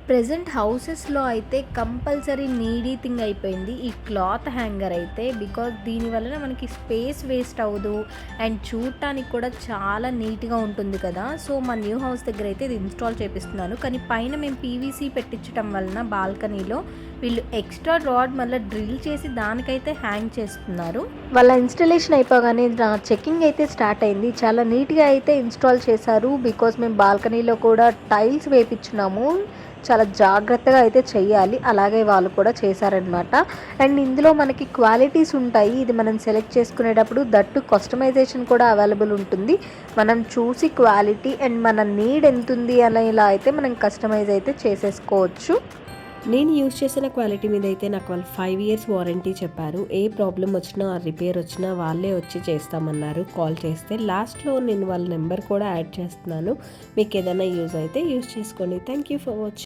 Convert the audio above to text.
Present హౌసెస్‌లో అయితే compulsory needy thing అయిపోయింది ఈ క్లాత్ హ్యాంగర్ అయితే. బికాజ్ దీని వలన మనకి స్పేస్ వేస్ట్ అవ్వదు అండ్ చూడటానికి కూడా చాలా నీట్‌గా ఉంటుంది కదా! సో, మా న్యూ హౌస్ దగ్గర అయితే ఇది ఇన్‌స్టాల్ చేపిస్తున్నాను. కానీ పైన మేము పీవీసీ పెట్టించడం వలన బాల్కనీలో వీళ్ళు ఎక్స్ట్రా రాడ్ మళ్ళీ డ్రిల్ చేసి దానికైతే హ్యాంగ్ చేస్తున్నారు. వాళ్ళ ఇన్‌స్టాలేషన్ అయిపోగానే నా చెకింగ్ అయితే స్టార్ట్ అయింది. చాలా నీట్‌గా అయితే ఇన్‌స్టాల్ చేశారు. బికాజ్ మేము బాల్కనీలో కూడా టైల్స్ వేపిచ్చున్నాము. చాలా జాగ్రత్తగా అయితే చెయ్యాలి. అలాగే వాళ్ళు కూడా చేశారనమాట. అండ్ ఇందులో మనకి క్వాలిటీస్ ఉంటాయి. ఇది మనం సెలెక్ట్ చేసుకునేటప్పుడు దట్టు కస్టమైజేషన్ కూడా అవైలబుల్ ఉంటుంది. మనం చూసి క్వాలిటీ అండ్ మన నీడ్ ఎంతుంది అనేలా అయితే మనం కస్టమైజ్ అయితే చేసేసుకోవచ్చు. నేను యూజ్ చేసిన క్వాలిటీ మీద అయితే నాకు వాళ్ళు 5 ఇయర్స్ వారంటీ చెప్పారు. ఏ ప్రాబ్లం వచ్చినా రిపేర్ వచ్చినా వాళ్ళే వచ్చి చేస్తామన్నారు కాల్ చేస్తే. లాస్ట్లో నేను వాళ్ళ నెంబర్ కూడా యాడ్ చేస్తున్నాను. మీకు ఏదైనా యూజ్ అయితే యూజ్ చేసుకోండి. Thank you for watching.